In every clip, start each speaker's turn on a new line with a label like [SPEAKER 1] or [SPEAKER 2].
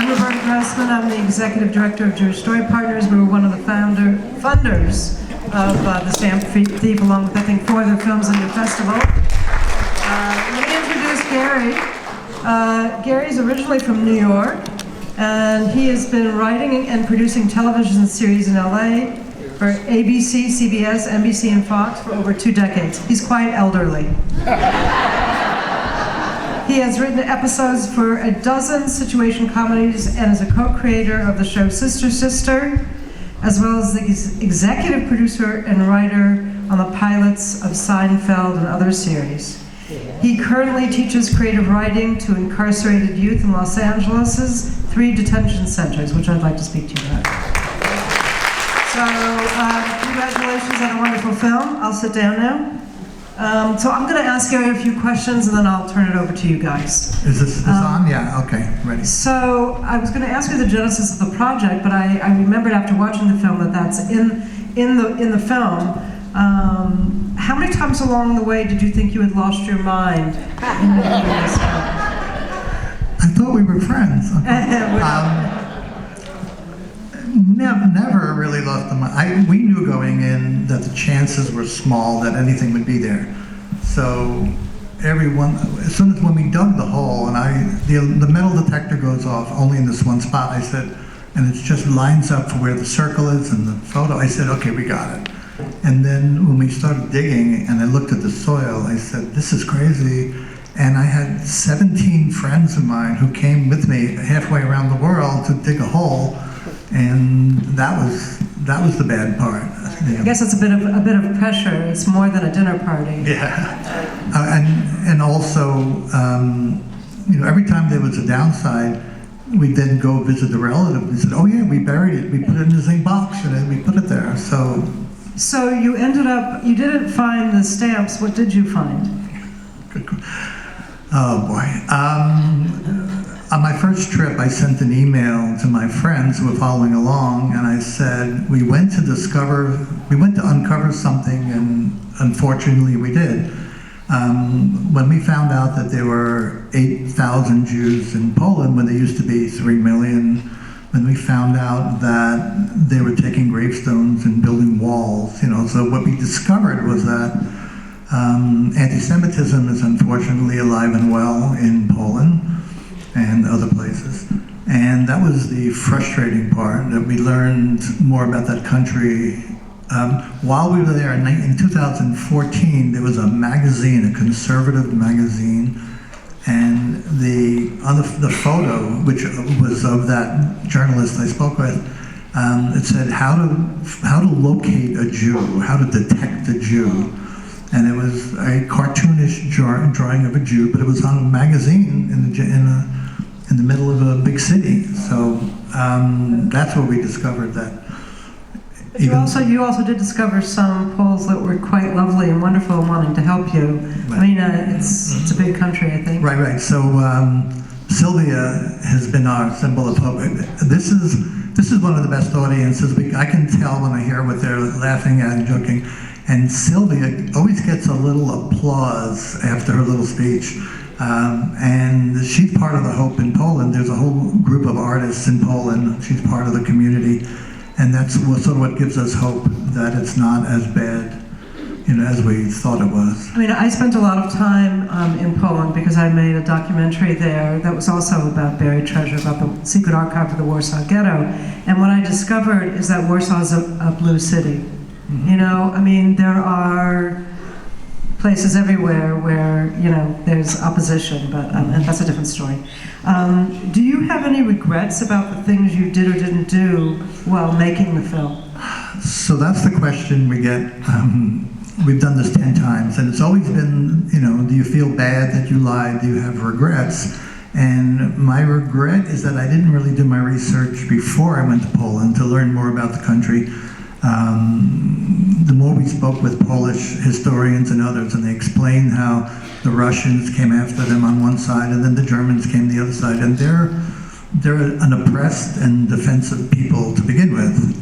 [SPEAKER 1] I'm Roberta Grossman. I'm the Executive Director of Jewish Story Partners. We were one of the funders of The Stamp Thief, along with, I think, 4 other films in the festival. Let me introduce Gary. Gary's originally from New York, and he has been writing and producing television series in LA for ABC, CBS, NBC, and Fox for over 2 decades. He's quite elderly. He has written episodes for a dozen situation comedies and is a co-creator of the show Sister Sister, as well as the executive producer and writer on the pilots of Seinfeld and other series. He currently teaches creative writing to incarcerated youth in Los Angeles' 3 detention centers, which I'd like to speak to you about. So, congratulations on a wonderful film. I'll sit down now. So I'm going to ask Gary a few questions, and then I'll turn it over to you guys.
[SPEAKER 2] Is this on? Yeah, okay, ready.
[SPEAKER 1] So I was going to ask you the genesis of the project, but I remembered after watching the film that that's in the film. How many times along the way did you think you had lost your mind?
[SPEAKER 2] I thought we were friends. Never really lost the mind. We knew going in that the chances were small that anything would be there. So as soon as when we dug the hole and the metal detector goes off only in this one spot, I said, and it just lines up for where the circle is and the photo, I said, okay, we got it. And then when we started digging and I looked at the soil, I said, this is crazy. And I had 17 friends of mine who came with me halfway around the world to dig a hole. And that was the bad part.
[SPEAKER 1] I guess it's a bit of pressure. It's more than a dinner party.
[SPEAKER 2] Yeah, and also, every time there was a downside, we'd then go visit the relative and said, "Oh yeah, we buried it. We put it in the zinc box and we put it there." So
[SPEAKER 1] you you didn't find the stamps. What did you find?
[SPEAKER 2] Oh boy. On my first trip, I sent an email to my friends who were following along, and I said, we went to uncover something, and unfortunately we did. When we found out that there were 8,000 Jews in Poland, when there used to be 3 million, when we found out that they were taking gravestones and building walls, so what we discovered was that anti-Semitism is unfortunately alive and well in Poland and other places. And that was the frustrating part, that we learned more about that country. While we were there in 2014, there was a magazine, a conservative magazine, and on the photo, which was of that journalist I spoke with, it said how to locate a Jew, how to detect a Jew. And it was a cartoonish drawing of a Jew, but it was on a magazine in the middle of a big city. So that's where we discovered that.
[SPEAKER 1] You also did discover some Poles that were quite lovely and wonderful and wanting to help you. Right. I mean, it's a big country, I think.
[SPEAKER 2] Right. So Sylvia has been our symbol of hope. This is one of the best audiences. I can tell when I hear what they're laughing at and joking. And Sylvia always gets a little applause after her little speech. And she's part of the Hope in Poland. There's a whole group of artists in Poland. She's part of the community. And that's sort of what gives us hope that it's not as bad, as we thought it was.
[SPEAKER 1] I mean, I spent a lot of time in Poland because I made a documentary there that was also about buried treasure, about the secret archive of the Warsaw Ghetto. And what I discovered is that Warsaw is a blue city. I mean, there are places everywhere where, there's opposition, but and that's a different story. Do you have any regrets about the things you did or didn't do while making the film?
[SPEAKER 2] So that's the question we get. We've done this 10 times, and it's always been, do you feel bad that you lied? Do you have regrets? And my regret is that I didn't really do my research before I went to Poland to learn more about the country. The more we spoke with Polish historians and others, and they explained how the Russians came after them on one side, and then the Germans came the other side, and they're an oppressed and defensive people to begin with.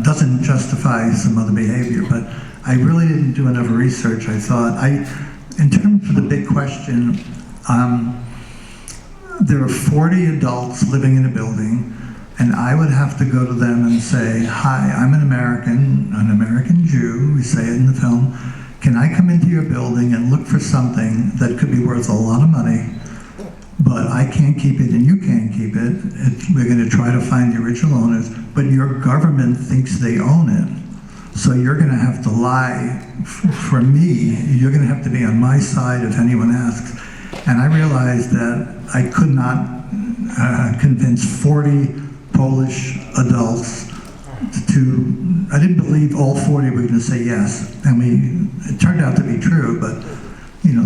[SPEAKER 2] Doesn't justify some other behavior, but I really didn't do enough research. I thought, in terms of the big question, there are 40 adults living in a building, and I would have to go to them and say, hi, I'm an American Jew, we say it in the film, can I come into your building and look for something that could be worth a lot of money, but I can't keep it and you can't keep it. We're going to try to find the original owners, but your government thinks they own it. So you're going to have to lie for me. You're going to have to be on my side if anyone asks. And I realized that I could not convince 40 Polish adults to, I didn't believe all 40 were going to say yes. And it turned out to be true, but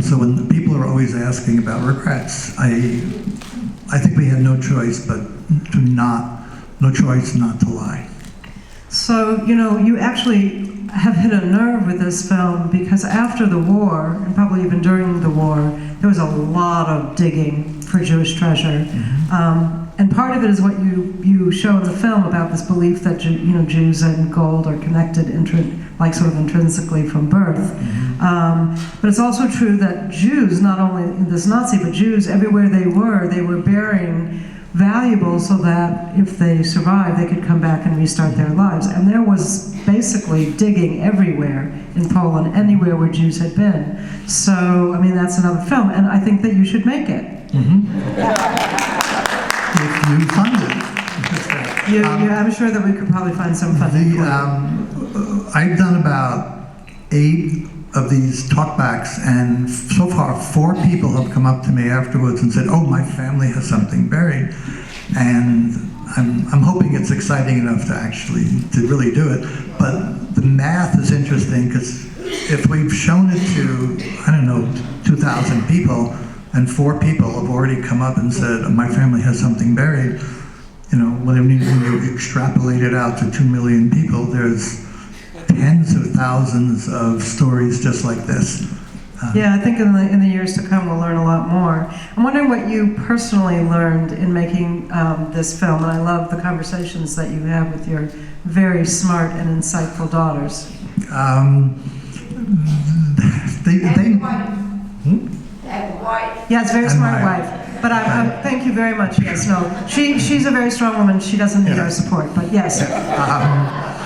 [SPEAKER 2] so when people are always asking about regrets, I think we had no choice but no choice not to lie.
[SPEAKER 1] So, you actually have hit a nerve with this film because after the war, and probably even during the war, there was a lot of digging for Jewish treasure. Mm-hmm. And part of it is what you show in the film about this belief that Jews and gold are connected sort of intrinsically from birth. Mm-hmm. But it's also true that Jews, not only in this Nazi, but Jews everywhere they were bearing valuables so that if they survived, they could come back and restart their lives. And there was basically digging everywhere in Poland, anywhere where Jews had been. So, that's another film, and I think that you should make it.
[SPEAKER 2] Mm-hmm. If you fund it.
[SPEAKER 1] I'm sure that we could probably find some funding.
[SPEAKER 2] I've done about 8 of these talkbacks, and so far 4 people have come up to me afterwards and said, "Oh, my family has something buried," and I'm hoping it's exciting enough to really do it. But the math is interesting because if we've shown it to 2,000 people, and 4 people have already come up and said, "My family has something buried," when you extrapolate it out to 2 million people, there's tens of thousands of stories just like this.
[SPEAKER 1] Yeah, I think in the years to come we'll learn a lot more. I'm wondering what you personally learned in making this film, and I love the conversations that you have with your very smart and insightful daughters. Yes, very smart wife. But thank you very much. Yes, no, she's a very strong woman. She doesn't need our support, but yes.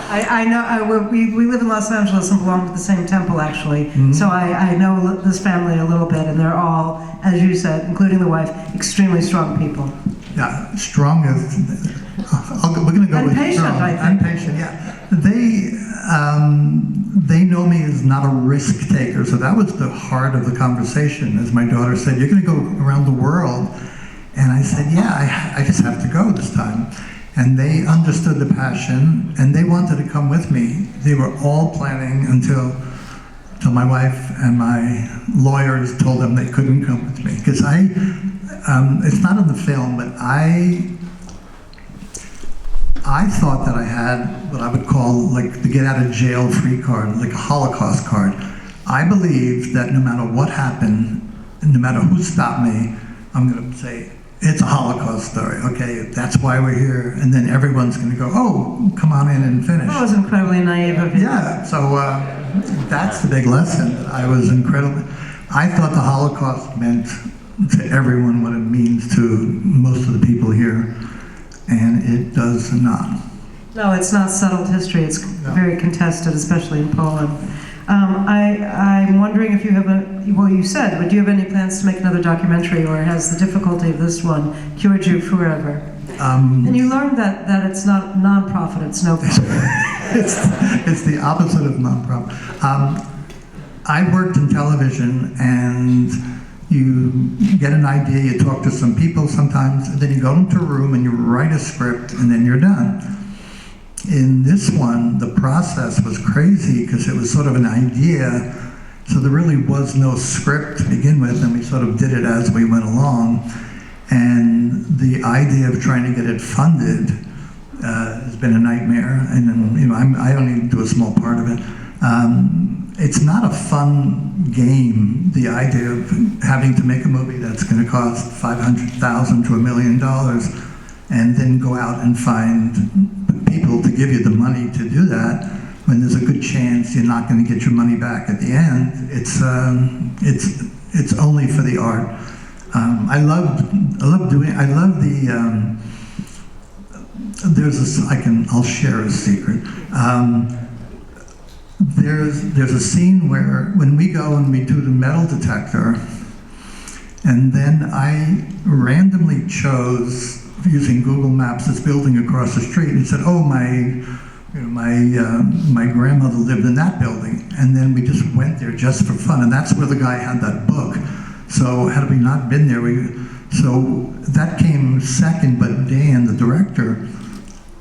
[SPEAKER 1] I know, we live in Los Angeles and belong to the same temple, actually. Mm-hmm. So I know this family a little bit, and they're all, as you said, including the wife, extremely strong people.
[SPEAKER 2] Yeah, strong as, we're going to go with
[SPEAKER 1] patient,
[SPEAKER 2] strong.
[SPEAKER 1] I think.
[SPEAKER 2] And patient, yeah. They know me as not a risk taker, so that was the heart of the conversation. As my daughter said, "You're going to go around the world," and I said, "Yeah, I just have to go this time." And they understood the passion, and they wanted to come with me. They were all planning until my wife and my lawyers told them they couldn't come with me. Because it's not in the film, but I thought that I had what I would call like the get out of jail free card, like a Holocaust card. I believed that no matter what happened, no matter who stopped me, I'm going to say, it's a Holocaust story, okay? That's why we're here. And then everyone's going to go, oh, come on in and finish.
[SPEAKER 1] That was incredibly naive of you.
[SPEAKER 2] Yeah, so that's the big lesson. I thought the Holocaust meant to everyone what it means to most of the people here, and it does not.
[SPEAKER 1] No, it's not settled history. It's very contested, especially in Poland. I'm wondering if you have you said, but do you have any plans to make another documentary, or has the difficulty of this one cured you forever? And you learned that it's not non-profit, it's no profit.
[SPEAKER 2] it's the opposite of non-profit. I worked in television, and you get an idea, you talk to some people sometimes, and then you go into a room and you write a script, and then you're done. In this one, the process was crazy because it was sort of an idea, so there really was no script to begin with, and we sort of did it as we went along. And the idea of trying to get it funded has been a nightmare, and I only do a small part of it. It's not a fun game, the idea of having to make a movie that's going to cost $500,000 to $1 million, and then go out and find people to give you the money to do that when there's a good chance you're not going to get your money back at the end. It's only for the art. I love the, I'll share a secret. There's a scene where when we go and we do the metal detector, and then I randomly chose, using Google Maps, this building across the street, and said, oh, my grandmother lived in that building. And then we just went there just for fun, and that's where the guy had that book. So had we not been there, so that came second, but Dan, the director,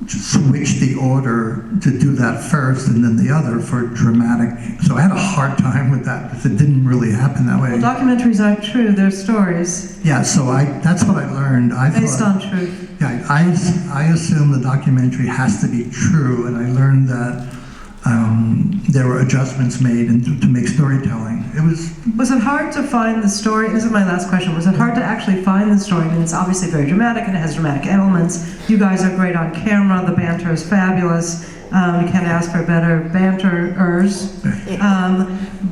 [SPEAKER 2] switched the order to do that first and then the other for dramatic. So I had a hard time with that because it didn't really happen that way.
[SPEAKER 1] Well, documentaries aren't true, they're stories.
[SPEAKER 2] Yeah, so that's what I learned.
[SPEAKER 1] Based on truth.
[SPEAKER 2] Yeah, I assume the documentary has to be true, and I learned that there were adjustments made to make storytelling.
[SPEAKER 1] Was it hard to find the story? This is my last question. Was it hard to actually find the story? I mean, it's obviously very dramatic and it has dramatic elements. You guys are great on camera. The banter is fabulous. We can't ask for better banterers.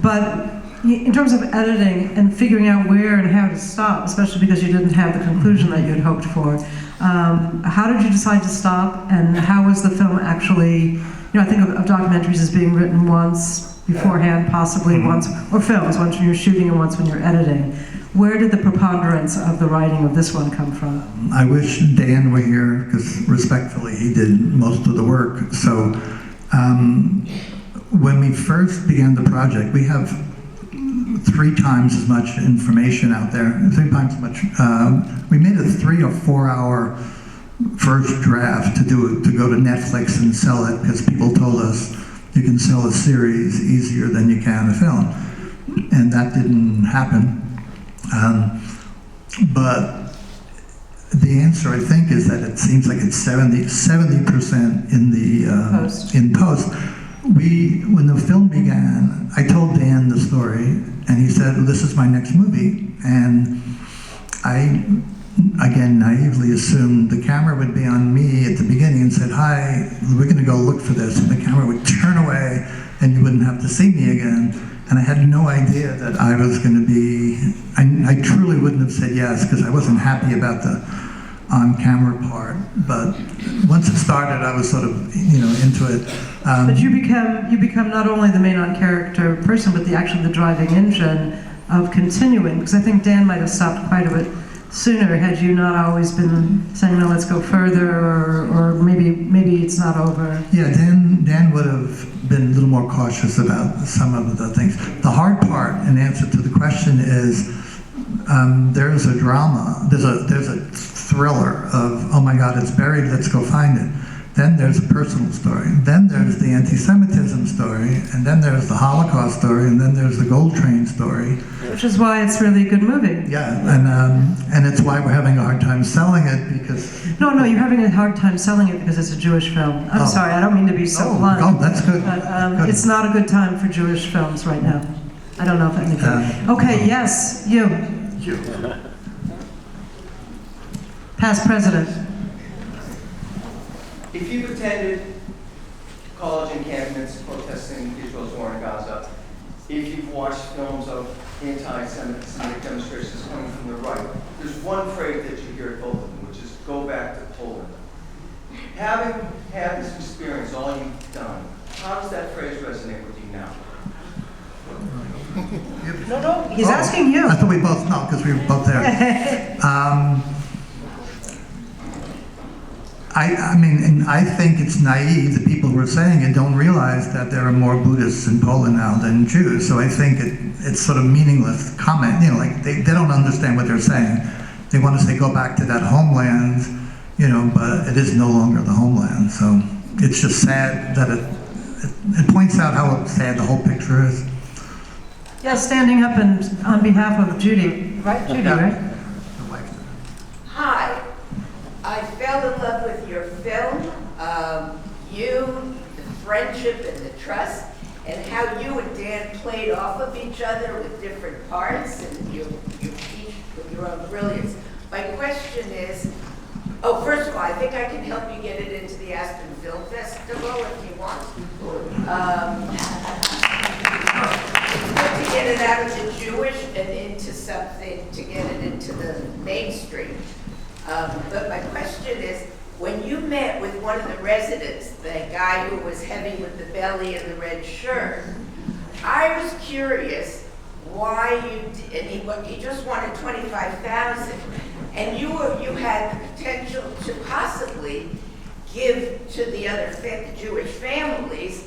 [SPEAKER 1] But in terms of editing and figuring out where and how to stop, especially because you didn't have the conclusion that you had hoped for, how did you decide to stop, and how was the film actually? I think of documentaries as being written once beforehand, possibly once, or films, once when you're shooting and once when you're editing. Where did the preponderance of the writing of this one come from?
[SPEAKER 2] I wish Dan were here, because respectfully, he did most of the work. So when we first began the project, we have 3 times as much information out there, 3 times as much. We made a 3 or 4 hour first draft to go to Netflix and sell it, because people told us you can sell a series easier than you can a film, and that didn't happen. But the answer, I think, is that it seems like it's 70% in the in post. When the film began, I told Dan the story, and he said, well, "This is my next movie," and I, again, naively assumed the camera would be on me at the beginning and said, hi, we're going to go look for this, and the camera would turn away and you wouldn't have to see me again. And I had no idea that I was going to be, I truly wouldn't have said yes, because I wasn't happy about the on-camera part. But once it started, I was sort of, into it.
[SPEAKER 1] But you become not only the main on-character person, but actually the driving engine of continuing, because I think Dan might have stopped quite a bit sooner had you not always been saying, no, let's go further, or maybe it's not over.
[SPEAKER 2] Yeah, Dan would have been a little more cautious about some of the things. The hard part, in answer to the question, is there's a drama, there's a thriller of, oh my God, it's buried, let's go find it. Then there's a personal story. Then there's the anti-Semitism story, and then there's the Holocaust story, and then there's the Gold Train story.
[SPEAKER 1] Which is why it's really a good movie.
[SPEAKER 2] Yeah, and it's why we're having a hard time selling it, because...
[SPEAKER 1] No, you're having a hard time selling it because it's a Jewish film. I'm sorry, I don't mean to be so blunt.
[SPEAKER 2] Oh, that's good.
[SPEAKER 1] But it's not a good time for Jewish films right now. I don't know if anything. Okay, yes, you. Past president.
[SPEAKER 3] If you've attended college encampments protesting Israel's war in Gaza, if you've watched films of anti-Semitic demonstrations coming from the right, there's one phrase that you hear at both of them, which is go back to Poland. Having had this experience, all you've done, how does that phrase resonate with you now?
[SPEAKER 1] No, he's asking you.
[SPEAKER 2] I thought we both know, because we were both there. I mean, and I think it's naive that people who are saying it don't realize that there are more Buddhists in Poland now than Jews. So I think it's sort of meaningless comment. Like they don't understand what they're saying. They want to say go back to that homeland, but it is no longer the homeland. So it's just sad that it points out how sad the whole picture is.
[SPEAKER 1] Yeah, standing up and on behalf of Judy, right? Judy, right?
[SPEAKER 4] Hi. I fell in love with your film, the friendship and the trust, and how you and Dan played off of each other with different parts, and you each with your own brilliance. My question is, first of all, I think I can help you get it into the Aspen Film Festival if you want. To get it out of the Jewish and into something, to get it into the mainstream. But my question is, when you met with one of the residents, the guy who was heavy with the belly and the red shirt, I was curious why and he just wanted $25,000, and you had the potential to possibly give to the other Jewish families,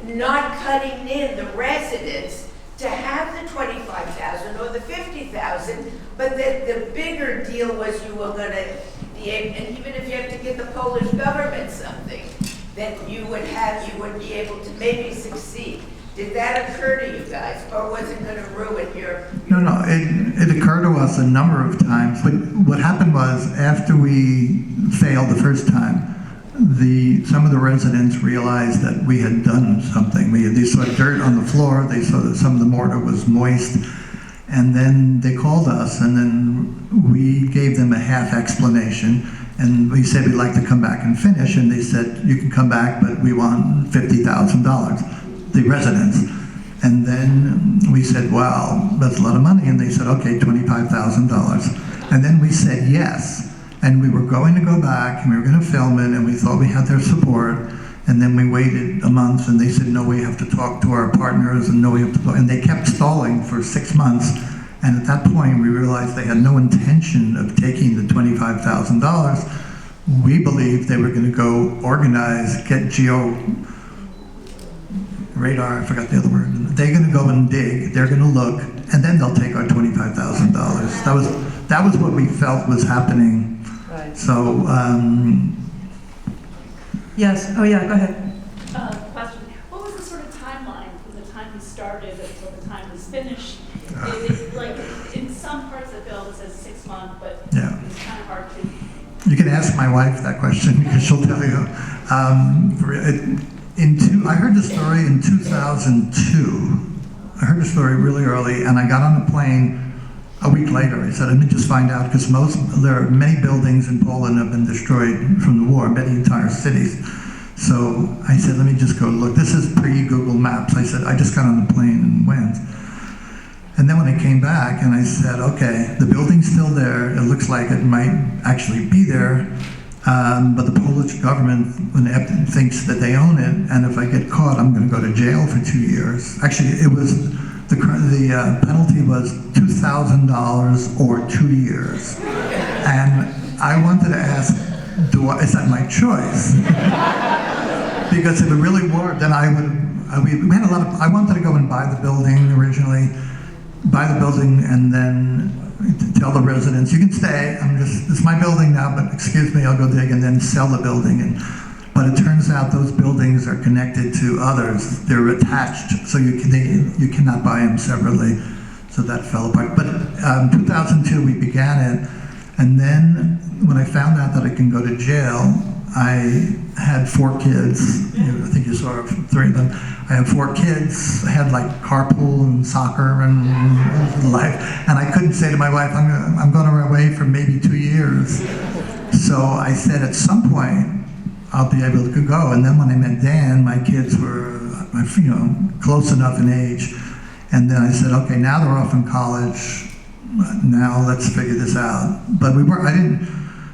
[SPEAKER 4] not cutting in the residents to have the $25,000 or the $50,000, but that the bigger deal was you were going to be able, and even if you have to give the Polish government something, that you would be able to maybe succeed. Did that occur to you guys, or was it going to ruin your...
[SPEAKER 2] No, it occurred to us a number of times, but what happened was, after we failed the first time, some of the residents realized that we had done something. They saw dirt on the floor, they saw that some of the mortar was moist, and then they called us, and then we gave them a half explanation, and we said we'd like to come back and finish, and they said, you can come back, but we want $50,000, the residents. And then we said, wow, that's a lot of money, and they said, okay, $25,000. And then we said yes. And we were going to go back, and we were going to film it, and we thought we had their support. And then we waited a month, and they said, no, we have to talk to our partners, and no, we have to talk. And they kept stalling for 6 months. And at that point, we realized they had no intention of taking the $25,000. We believed they were going to go organize, get radar, I forgot the other word. They're going to go and dig, they're going to look, and then they'll take our $25,000. That was what we felt was happening.
[SPEAKER 1] Right.
[SPEAKER 2] So,
[SPEAKER 1] yes, oh yeah, go ahead.
[SPEAKER 5] Question, what was the sort of timeline from the time you started until the time it was finished? Like, in some parts of the film it says 6 months, but
[SPEAKER 2] yeah.
[SPEAKER 5] It's kind of hard to...
[SPEAKER 2] You can ask my wife that question, because she'll tell you. I heard the story in 2002. I heard the story really early, and I got on the plane a week later. I said, let me just find out, because there are many buildings in Poland have been destroyed from the war, many entire cities. So I said, let me just go look. This is pre-Google Maps. I said, I just got on the plane and went. And then when I came back, and I said, okay, the building's still there. It looks like it might actually be there. But the Polish government thinks that they own it, and if I get caught, I'm going to go to jail for 2 years. Actually, it was the penalty was $2,000 or 2 years, and I wanted to ask, is that my choice? Because if it really were, then we had a lot of. I wanted to go and buy the building originally, and then tell the residents, you can stay, it's my building now, but excuse me, I'll go dig, and then sell the building. But it turns out those buildings are connected to others. They're attached, so you cannot buy them separately. So that fell apart. But in 2002, we began it, and then when I found out that I can go to jail, I had 4 kids. I think you saw 3 of them. I had 4 kids. I had like carpool and soccer and life, and I couldn't say to my wife, I'm going away for maybe 2 years. So I said, at some point, I'll be able to go. And then when I met Dan, my kids were, close enough in age. And then I said, okay, now they're off in college. Now let's figure this out. But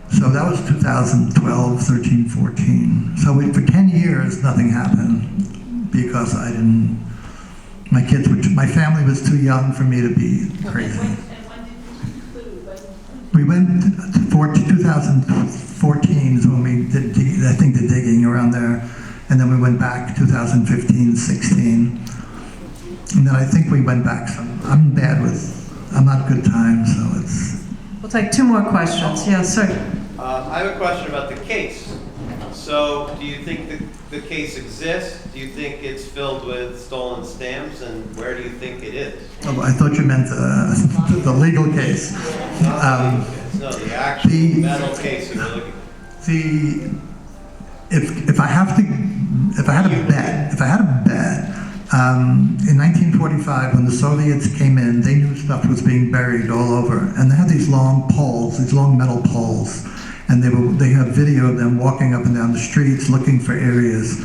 [SPEAKER 2] so that was 2012, 13, 14. So for 10 years, nothing happened because my family was too young for me to be crazy.
[SPEAKER 5] And when did you conclude?
[SPEAKER 2] We went to 2014 is when we did, I think, the digging around there. And then we went back 2015, 16. And then I think we went back some. I'm not good time, so it's...
[SPEAKER 1] We'll take 2 more questions. Yes, sir.
[SPEAKER 6] I have a question about the case. So, do you think the case exists? Do you think it's filled with stolen stamps, and where do you think it is?
[SPEAKER 2] Oh, I thought you meant the legal case.
[SPEAKER 6] No, the actual metal case you were looking at.
[SPEAKER 2] If I had a bet, in 1945, when the Soviets came in, they knew stuff was being buried all over, and they had these long poles, these long metal poles, and they have video of them walking up and down the streets looking for areas.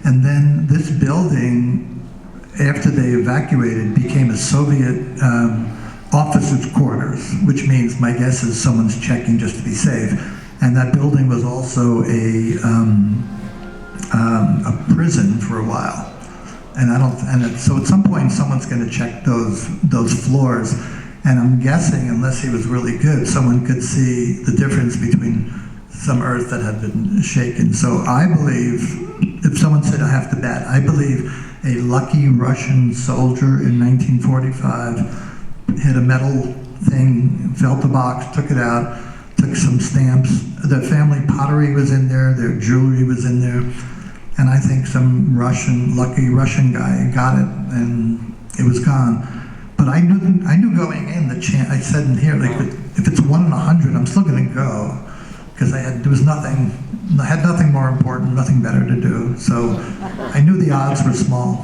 [SPEAKER 2] And then this building, after they evacuated, became a Soviet officers' quarters, which means buildings, my guess is someone's checking just to be safe. And that building was also a prison for a while. So at some point someone's going to check those floors. And I'm guessing, unless he was really good, someone could see the difference between some earth that had been shaken. So I believe, if someone said I have to bet, I believe a lucky Russian soldier in 1945 hit a metal thing, felt the box, took it out, took some stamps. The family pottery was in there, their jewelry was in there, and I think some lucky Russian guy got it, and it was gone. But I knew going in, I said in here, like, if it's 1 in 100, I'm still going to go, because I had nothing more important, nothing better to do. So I knew the odds were small.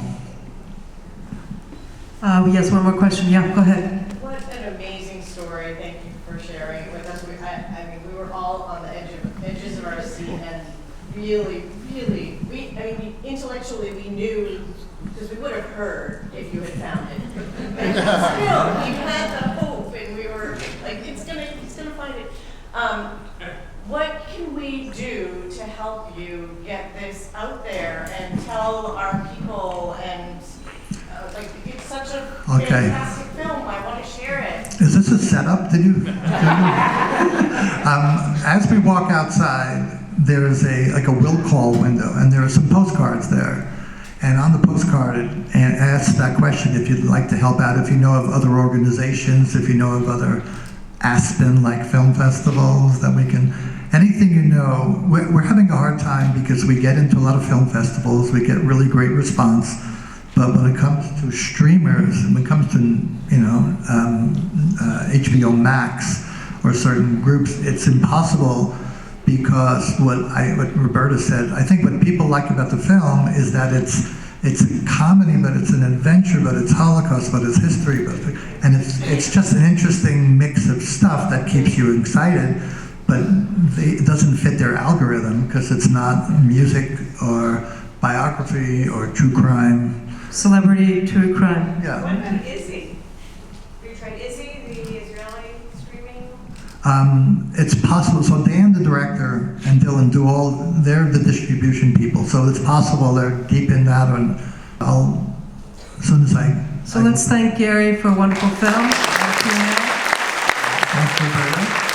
[SPEAKER 1] Yes, one more question. Yeah, go ahead.
[SPEAKER 7] What an amazing story. Thank you for sharing it with us. I mean, we were all on the edges of our seat, and really, intellectually we knew, because we would have heard if you had found it. And still, we had the hope, and we were like, it's gonna find it. What can we do to help you get this out there and tell our people, and it's such a fantastic film, I want to share it.
[SPEAKER 2] Is this a setup? As we walk outside, there is a will call window, and there are some postcards there. And on the postcard, it asks that question, if you'd like to help out, if you know of other organizations, if you know of other Aspen-like film festivals that we can, anything you know. We're having a hard time because we get into a lot of film festivals, we get really great response, but when it comes to streamers, and when it comes to HBO Max or certain groups, it's impossible, because what Roberta said, I think what people like about the film is that it's a comedy, but it's an adventure, but it's Holocaust, but it's history, and it's just an interesting mix of stuff that keeps you excited, but it doesn't fit their algorithm, because it's not music or biography or true crime.
[SPEAKER 1] Celebrity true crime.
[SPEAKER 2] Yeah.
[SPEAKER 7] What about Izzy? Have you tried Izzy, the Israeli streaming?
[SPEAKER 2] It's possible. So Dan, the director, and Dylan they're the distribution people. So it's possible they're deep in that, and as soon as
[SPEAKER 1] So let's thank Gary for a wonderful film.
[SPEAKER 2] Thanks, Roberta.